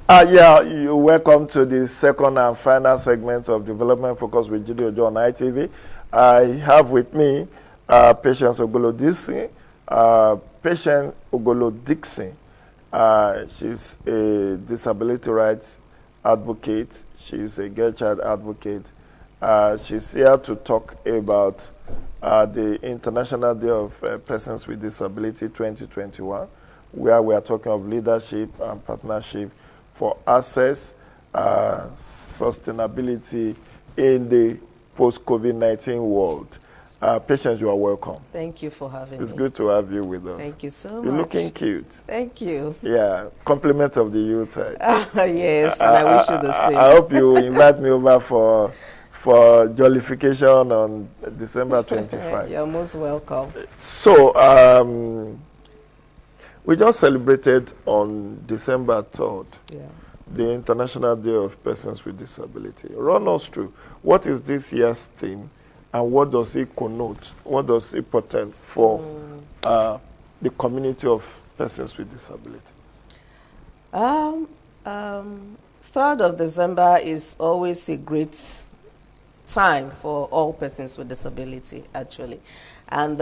Yeah, you're welcome to the second and final segment of Development Focus with Judy Ojo on ITV. I have with me Patience Ogolo Dixon. Patience Ogolo Dixon. She's a disability rights advocate. She's a girl child advocate. She's here to talk about the International Day of Persons with Disability 2021, where we are talking of leadership and partnership for access, sustainability in the post-COVID-19 world. Patience, you are welcome. Thank you for having me. It's good to have you with us. Thank you so much. You're looking cute. Thank you. Yeah, compliment of the youth. Yes, and I wish you the same. I hope you invite me over for jollification on December 25. You're most welcome. So, we just celebrated on December 3rd, the International Day of Persons with Disability. Run us through, what is this year's theme and what does it connote, what does it portend for the community of persons with disability? 3rd of December is always a great time for all persons with disability, actually. And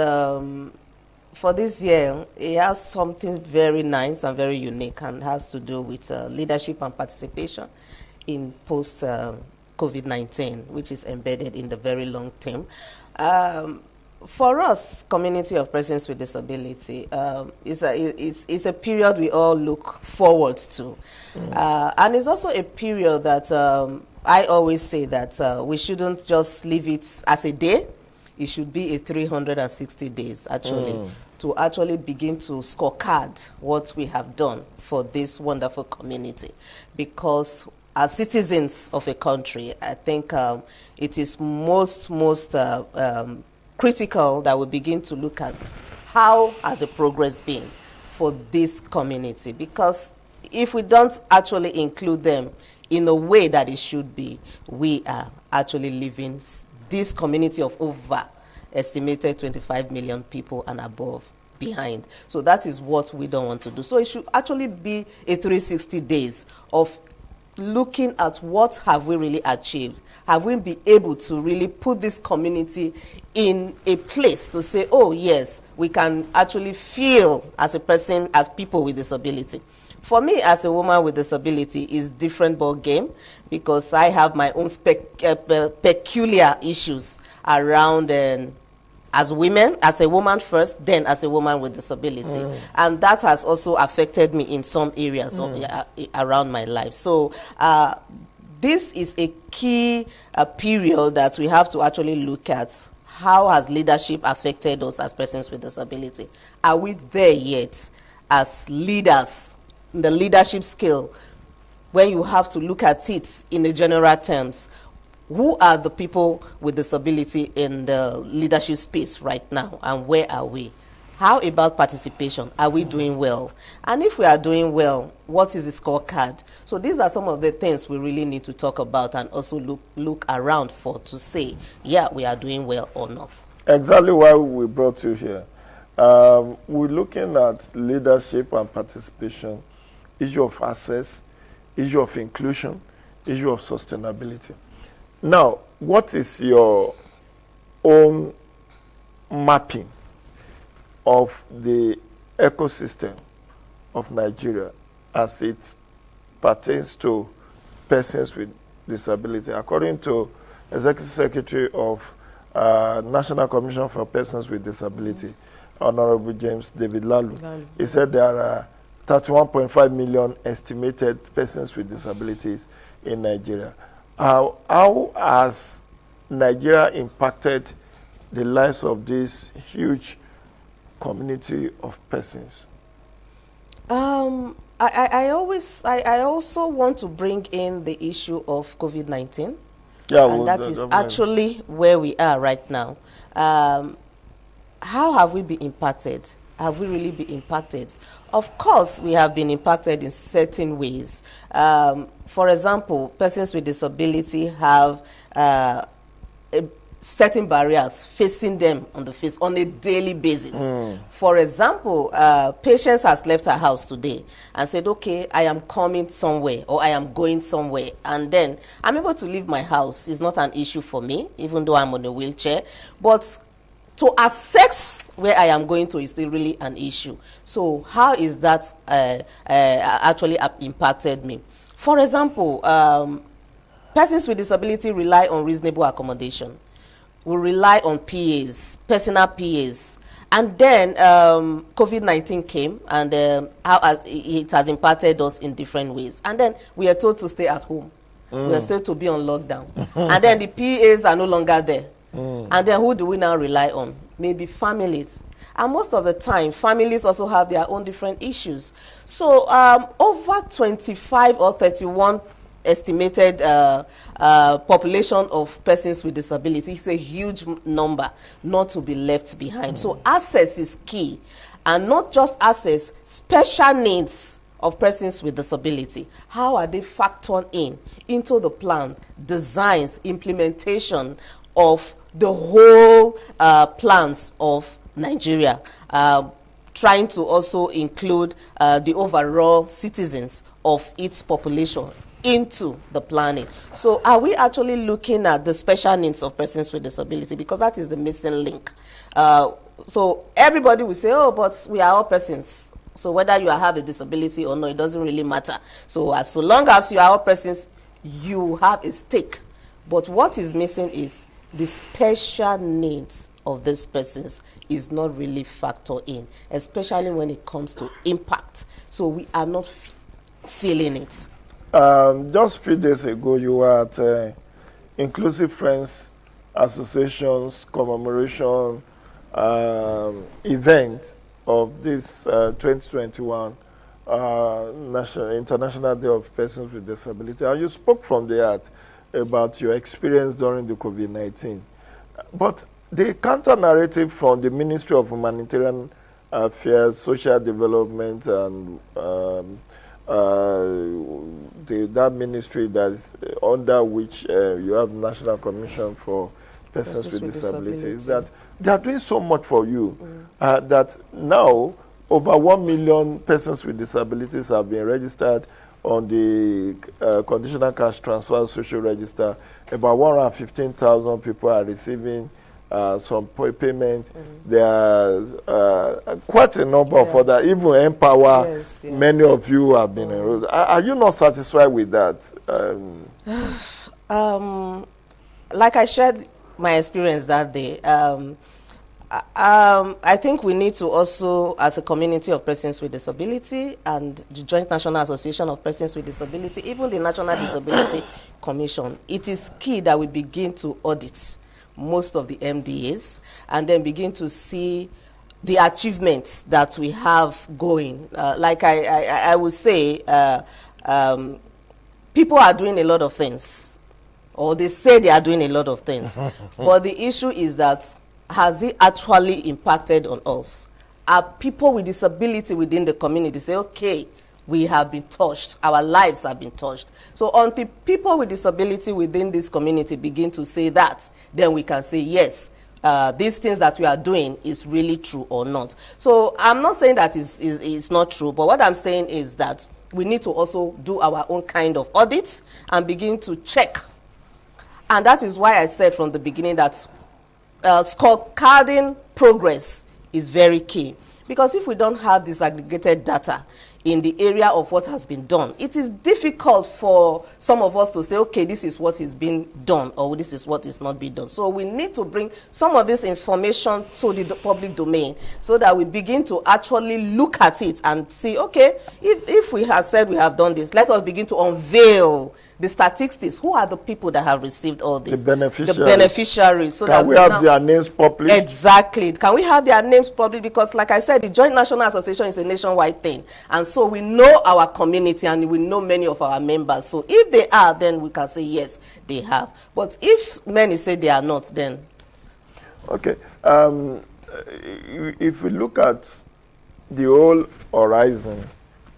for this year, it has something very nice and very unique, and has to do with leadership and participation in post-COVID-19, which is embedded in the very long term. For us, community of persons with disability, it's a period we all look forward to. And it's also a period that I always say that we shouldn't just leave it as a day. It should be a 360 days, actually, to actually begin to scorecard what we have done for this wonderful community. Because as citizens of a country, I think it is most critical that we begin to look at how has the progress been for this community. Because if we don't actually include them in a way that it should be, we are actually leaving this community of over estimated 25 million people and above behind. So that is what we don't want to do. So it should actually be a 360 days of looking at what have we really achieved. Have we been able to really put this community in a place to say, oh yes, we can actually feel as a person, as people with disability. For me, as a woman with disability, is different ball game, because I have my own peculiar issues around as women, as a woman first, then as a woman with disability. And that has also affected me in some areas around my life. So this is a key period that we have to actually look at. How has leadership affected us as persons with disability? Are we there yet as leaders? The leadership skill, when you have to look at it in the general terms, who are the people with disability in the leadership space right now, and where are we? How about participation? Are we doing well? And if we are doing well, what is the scorecard? So these are some of the things we really need to talk about, and also look around for, to say, yeah, we are doing well or not. Exactly why we brought you here. We're looking at leadership and participation, issue of access, issue of inclusion, issue of sustainability. Now, what is your own mapping of the ecosystem of Nigeria as it pertains to persons with disability? According to Executive Secretary of National Commission for Persons with Disability, Honorable James David Lalu, he said there are 31.5 million estimated persons with disabilities in Nigeria. How has Nigeria impacted the lives of this huge community of persons? I also want to bring in the issue of COVID-19. Yeah, and that is actually where we are right now. How have we been impacted? Have we really been impacted? Of course, we have been impacted in certain ways. For example, persons with disability have a certain barriers facing them on the face on a daily basis. For example, patients has left her house today and said, okay, I am coming somewhere or I am going somewhere, and then I'm able to leave my house. It's not an issue for me, even though I'm on a wheelchair, but to access where I am going to is still really an issue. So how is that actually impacted me? For example, persons with disability rely on reasonable accommodation. We rely on PAs, personal PAs. And then COVID-19 came, and it has impacted us in different ways. And then we are told to stay at home. We are told to be on lockdown. And then the PAs are no longer there. And then who do we now rely on? Maybe families. And most of the time, families also have their own different issues. So over 25 or 31 estimated population of persons with disability. It's a huge number not to be left behind. So access is key, and not just access, special needs of persons with disability. How are they factored into the plan, designs, implementation of the whole plans of Nigeria, trying to also include the overall citizens of its population into the planning. So are we actually looking at the special needs of persons with disability? Because that is the missing link. So everybody will say, oh, but we are all persons. So whether you have a disability or not, it doesn't really matter. So long as you are all persons, you have a stake. But what is missing is the special needs of these persons is not really factored in, especially when it comes to impact. So we are not feeling it. Just a few days ago, you were at Inclusive Friends Association's commemoration event of this 2021 International Day of Persons with Disability. And you spoke from the heart about your experience during the COVID-19. But the counter-narrative from the Ministry of Humanitarian Affairs, Social Development, and that ministry that is under which you have National Commission for Persons with Disability, is that they are doing so much for you that now over 1 million persons with disabilities have been registered on the Conditional Cash Transfer Social Register. About 115,000 people are receiving some payment. There are quite a number of other, even Empower. Yes, yeah. Many of you have been enrolled. Are you not satisfied with that? Like I shared my experience that day, I think we need to also, as a community of persons with disability and the Joint National Association of Persons with Disability, even the National Disability Commission, it is key that we begin to audit most of the MDAs and then begin to see the achievements that we have going. Like I would say, people are doing a lot of things, or they say they are doing a lot of things. But the issue is that, has it actually impacted on us? Are people with disability within the community say, okay, we have been touched, our lives have been touched? So until people with disability within this community begin to say that, then we can say, yes, these things that we are doing is really true or not. So I'm not saying that it's not true, but what I'm saying is that we need to also do our own kind of audit and begin to check. And that is why I said from the beginning that scorecarding progress is very key. Because if we don't have disaggregated data in the area of what has been done, it is difficult for some of us to say, okay, this is what is being done or this is what is not being done. So we need to bring some of this information to the public domain so that we begin to actually look at it and see, okay, if we have said we have done this, let us begin to unveil the statistics. Who are the people that have received all this? The beneficiaries. The beneficiaries. So Can we have their names published? Exactly. Can we have their names published? Because like I said, the Joint National Association is a nationwide thing. And so we know our community and we know many of our members. So if they are, then we can say, yes, they have. But if many say they are not, then... Okay. If we look at the whole horizon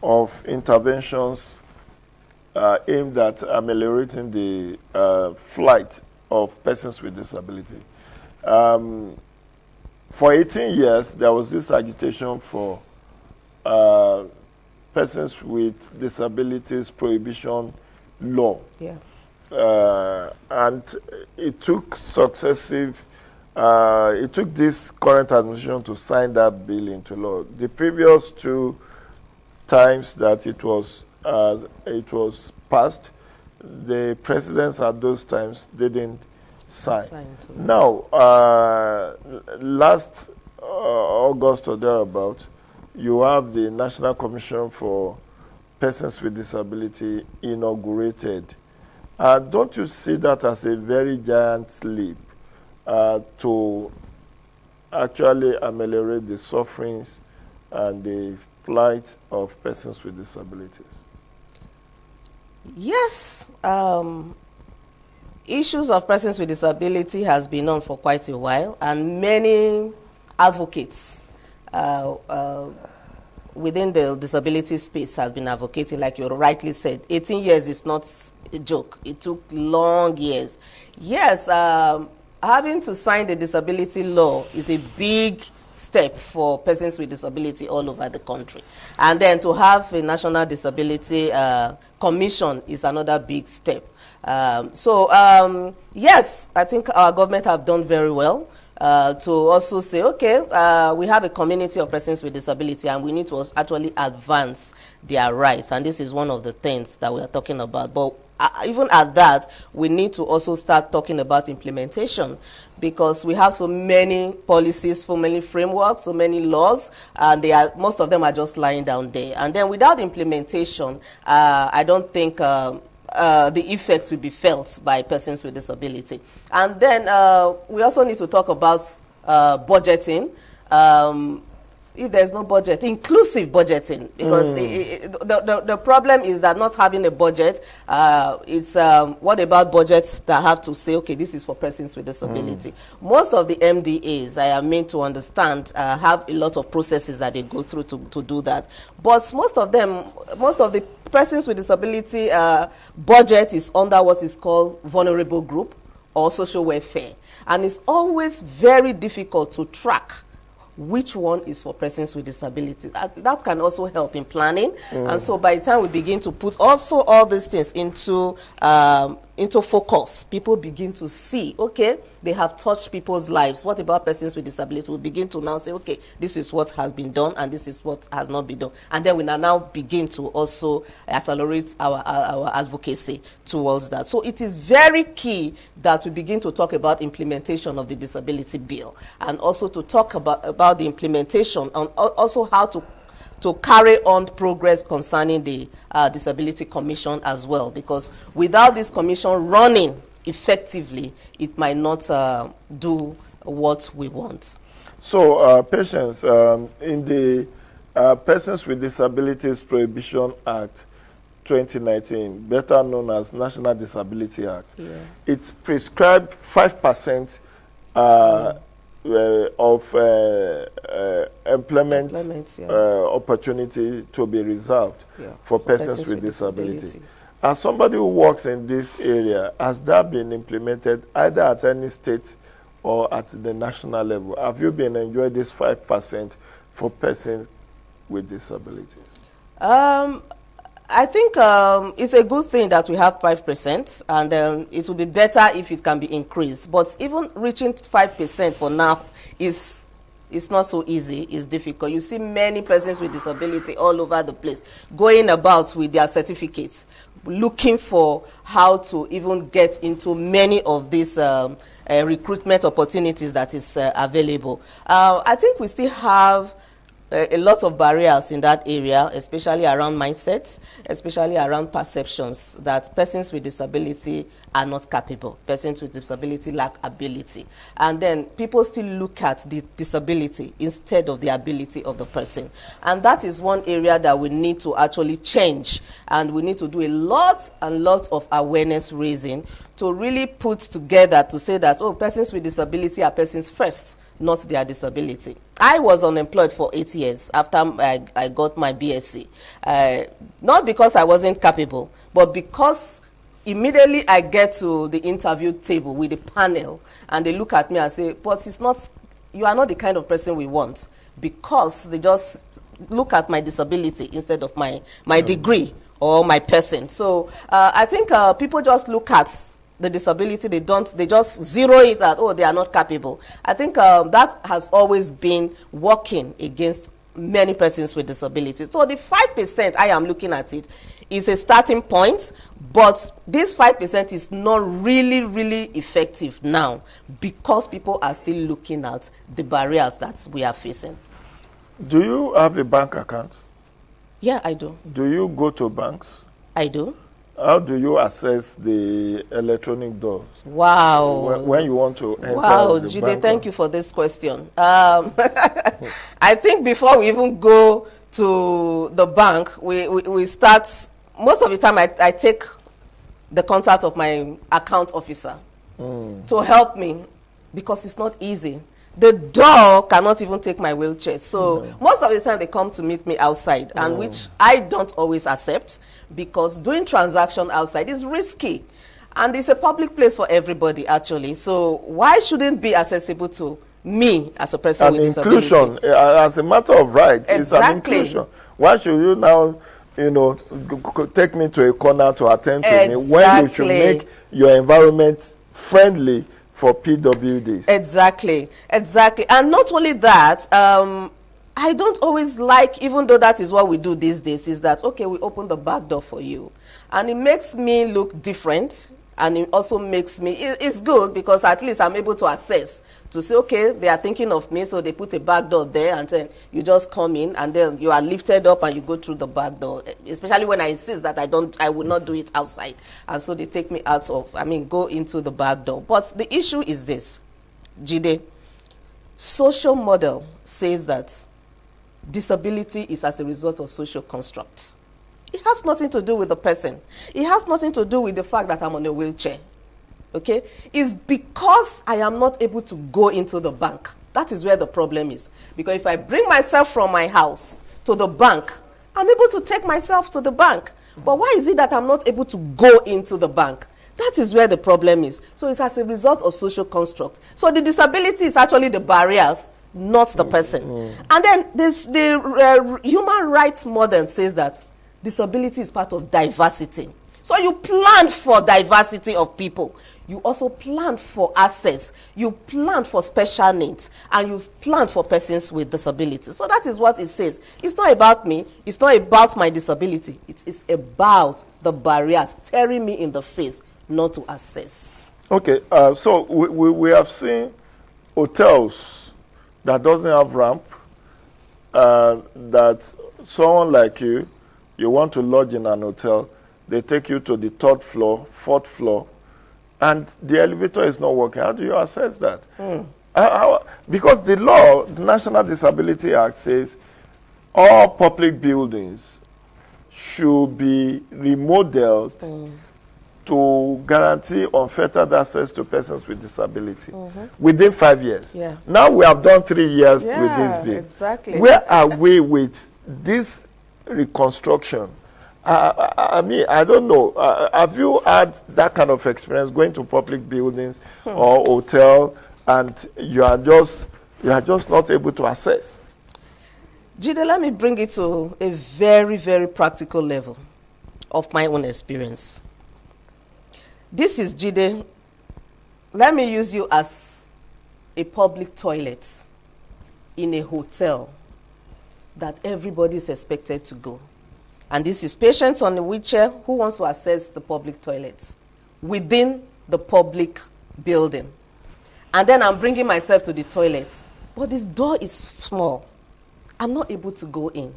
of interventions aimed at ameliorating the flight of persons with disability, For 18 years, there was this agitation for persons with disabilities prohibition law. Yeah. And it took it took this current administration to sign that bill into law. The previous two times that it was passed, the presidents at those times didn't sign. Now, last August or thereabout, you have the National Commission for Persons with Disability inaugurated. Don't you see that as a very giant leap to actually ameliorate the sufferings and the plight of persons with disabilities? Yes. Issues of persons with disability has been on for quite a while, and many advocates within the disability space has been advocating, like you rightly said. 18 years is not a joke. It took long years. Yes, having to sign the disability law is a big step for persons with disability all over the country. And then to have a National Disability Commission is another big step. Yes, I think our government have done very well to also say, okay, we have a community of persons with disability and we need to actually advance their rights. And this is one of the things that we are talking about. But even at that, we need to also start talking about implementation, because we have so many policies, so many frameworks, so many laws, and most of them are just lying down there. And then without implementation, I don't think the effects will be felt by persons with disability. And then we also need to talk about budgeting. If there's no budget, inclusive budgeting, because the problem is that not having a budget, it's what about budgets that have to say, okay, this is for persons with disability. Most of the MDAs, I am made to understand, have a lot of processes that they go through to do that. But most of the persons with disability budget is under what is called vulnerable group or social welfare. And it's always very difficult to track which one is for persons with disability. That can also help in planning. And so by the time we begin to put also all these things into focus, people begin to see, okay, they have touched people's lives. What about persons with disability? We begin to now say, okay, this is what has been done and this is what has not been done. And then we now begin to also accelerate our advocacy towards that. So it is very key that we begin to talk about implementation of the disability bill, and also to talk about the implementation and also how to carry on progress concerning the Disability Commission as well, because without this commission running effectively, it might not do what we want. So, Patience, in the Persons with Disabilities Prohibition Act 2019, better known as National Disability Act, it prescribed 5% of employment opportunity to be reserved for persons with disability. As somebody who works in this area, has that been implemented either at any state or at the national level? Have you been enjoying this 5% for persons with disabilities? I think it's a good thing that we have 5%, and it will be better if it can be increased. But even reaching 5% for now is not so easy. It's difficult. You see many persons with disability all over the place going about with their certificates, looking for how to even get into many of these recruitment opportunities that is available. I think we still have a lot of barriers in that area, especially around mindsets, especially around perceptions that persons with disability are not capable. Persons with disability lack ability. And then people still look at the disability instead of the ability of the person. And that is one area that we need to actually change. And we need to do a lot and lots of awareness raising to really put together to say that, oh, persons with disability are persons first, not their disability. I was unemployed for 8 years after I got my BSc. Not because I wasn't capable, but because immediately I get to the interview table with the panel, and they look at me and say, but you are not the kind of person we want, because they just look at my disability instead of my degree or my person. So I think people just look at the disability, they just zero it at, oh, they are not capable. I think that has always been working against many persons with disability. So the 5%, I am looking at it, is a starting point, but this 5% is not really effective now, because people are still looking at the barriers that we are facing. Do you have a bank account? Yeah, I do. Do you go to banks? I do. How do you access the electronic doors? Wow. When you want to enter the Jide, bank? thank you for this question. I think before we even go to the bank, we start, most of the time I take the contact of my account officer to help me, because it's not easy. The door cannot even take my wheelchair. So most of the time they come to meet me outside, and which I don't always accept, because doing transaction outside is risky. And it's a public place for everybody, actually. So why shouldn't it be accessible to me as a person with disability? Inclusion, as a matter of rights, Exactly. it's an inclusion. Why should you now, take me to a corner to attend to me, when you should make your environment friendly for PWDs? Exactly. And not only that, I don't always like, even though that is what we do these days, is that, okay, we open the back door for you. And it makes me look different, and it also makes me, it's good, because at least I'm able to assess, to say, okay, they are thinking of me, so they put a back door there, and then you just come in, and then you are lifted up and you go through the back door, especially when I insist that I will not do it outside. And so they take me go into the back door. But the issue is this, Jide, social model says that disability is as a result of social constructs. It has nothing to do with the person. It has nothing to do with the fact that I'm on a wheelchair. Okay? It's because I am not able to go into the bank. That is where the problem is. Because if I bring myself from my house to the bank, I'm able to take myself to the bank. But why is it that I'm not able to go into the bank? That is where the problem is. So it's as a result of social construct. So the disability is actually the barriers, not the person. And then the human rights model says that disability is part of diversity. So you plan for diversity of people. You also plan for access. You plan for special needs. And you plan for persons with disabilities. So that is what it says. It's not about me. It's not about my disability. It is about the barriers staring me in the face, not to access. Okay, so we have seen hotels that doesn't have ramp, that someone like you want to lodge in an hotel, they take you to the 3rd floor, 4th floor, and the elevator is not working. How do you assess that? Because the law, the National Disability Act, says all public buildings should be remodeled to guarantee unfettered access to persons with disability within 5 years. Yeah. Now we have done 3 years with this bill. Exactly. Where are we with this reconstruction? I mean, I don't know. Have you had that kind of experience going to public buildings or hotel, and you are just not able to access? Jide, let me bring it to a very, very practical level of my own experience. This is, Jide, let me use you as a public toilet in a hotel that everybody is expected to go. And this is patients on the wheelchair who wants to access the public toilets within the public building. And then I'm bringing myself to the toilet. But this door is small. I'm not able to go in.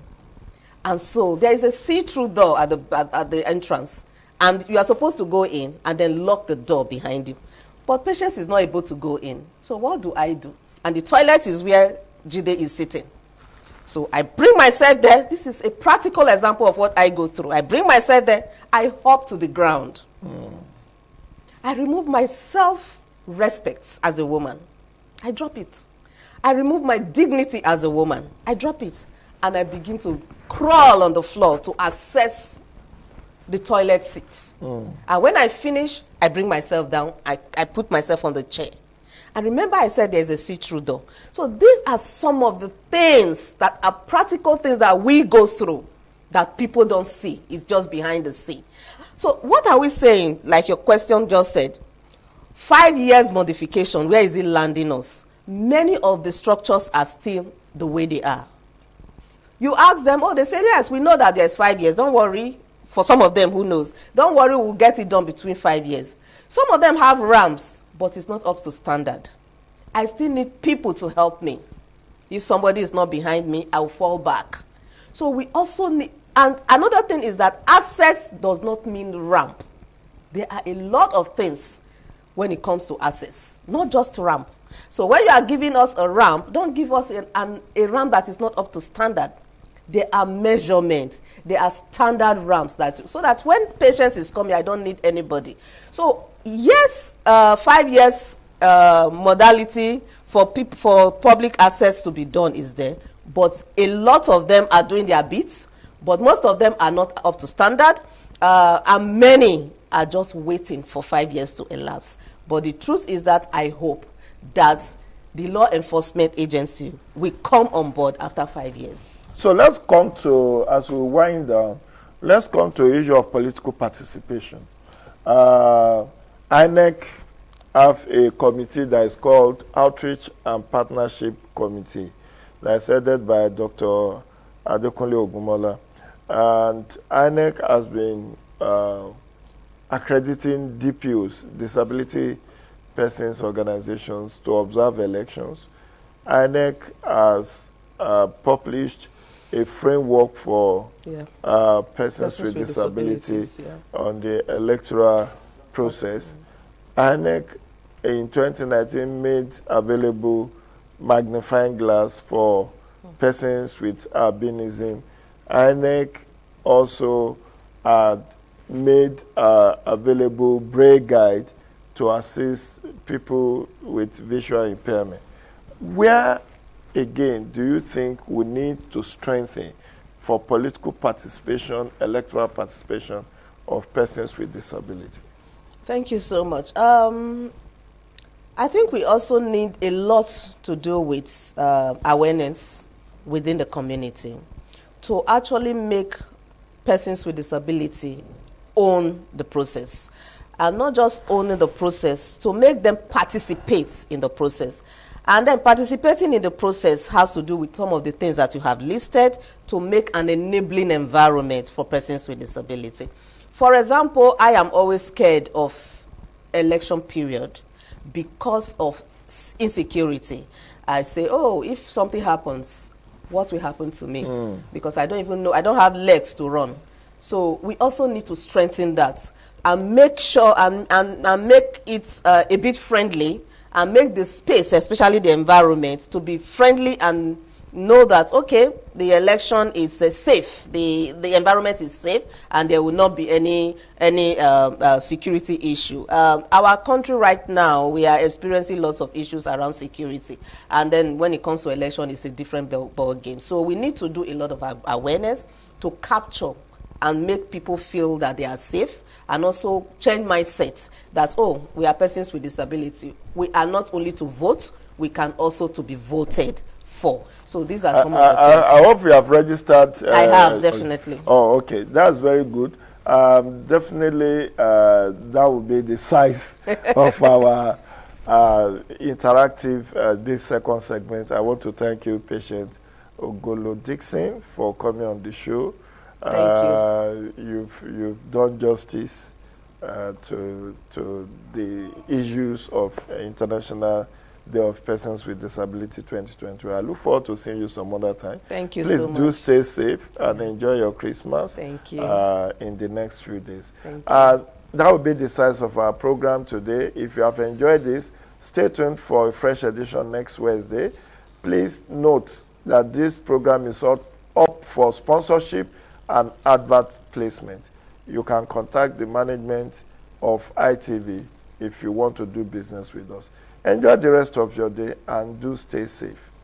And so there is a see-through door at the entrance. And you are supposed to go in and then lock the door behind you. But patients is not able to go in. So what do? And the toilet is where Jide is sitting. So I bring myself there. This is a practical example of what I go through. I bring myself there. I hop to the ground. I remove my self-respect as a woman. I drop it. I remove my dignity as a woman. I drop it. And I begin to crawl on the floor to access the toilet seat. And when I finish, I bring myself down. I put myself on the chair. And remember I said there's a see-through door. So these are some of the things that are practical things that we go through that people don't see. It's just behind the scene. So what are we saying? Like your question just said, 5 years modification, where is it landing us? Many of the structures are still the way they are. You ask them, oh, they say, yes, we know that there's 5 years. Don't worry. For some of them, who knows? Don't worry, we'll get it done between 5 years. Some of them have ramps, but it's not up to standard. I still need people to help me. If somebody is not behind me, I'll fall back. So we also need, and another thing is that access does not mean ramp. There are a lot of things when it comes to access, not just ramp. So when you are giving us a ramp, don't give us a ramp that is not up to standard. There are measurements. There are standard ramps so that when patients is coming, I don't need anybody. So yes, 5 years modality for public access to be done is there, but a lot of them are doing their bits, but most of them are not up to standard, and many are just waiting for 5 years to elapse. But the truth is that I hope that the law enforcement agency will come on board after 5 years. So let's come to, as we wind down, let's come to the issue of political participation. INEC have a committee that is called Outreach and Partnership Committee that is headed by Dr. Adekunle Ogunmola. And INEC has been accrediting DPOs, Disability Persons Organizations, to observe elections. INEC has published a framework for persons with disabilities on the electoral process. INEC in 2019 made available magnifying glass for persons with albinism. INEC also had made available Braille guide to assist people with visual impairment. Where, again, do you think we need to strengthen for political participation, electoral participation of persons with disability? Thank you so much. I think we also need a lot to do with awareness within the community to actually make persons with disability own the process, and not just owning the process, to make them participate in the process. And then participating in the process has to do with some of the things that you have listed to make an enabling environment for persons with disability. For example, I am always scared of election period because of insecurity. I say, oh, if something happens, what will happen to me? Because I don't even know, I don't have legs to run. So we also need to strengthen that and make sure and make it a bit friendly, and make the space, especially the environment, to be friendly, and know that, okay, the election is safe, the environment is safe, and there will not be any security issue. Our country right now, we are experiencing lots of issues around security, and then when it comes to election, it's a different ball game. So we need to do a lot of awareness to capture and make people feel that they are safe, and also change mindset that, oh, we are persons with disability. We are not only to vote, we can also to be voted for. So these are some of the things. I hope you have registered. I have, definitely. Oh, okay. That's very good. Definitely, that will be the size of our interactive this second segment. I want to thank you, Patient Ogolo Dixon, for coming on the show. Thank you. You've done justice to the issues of International Day of Persons with Disability 2020. I look forward to seeing you some other time. Thank you Please so much. do stay safe and enjoy your Christmas. Thank you. In the next few days. Thank you. That will be the size of our program today. If you have enjoyed this, stay tuned for a fresh edition next Wednesday. Please note that this program is up for sponsorship and advert placement. You can contact the management of ITV if you want to do business with us. Enjoy the rest of your day and do stay safe.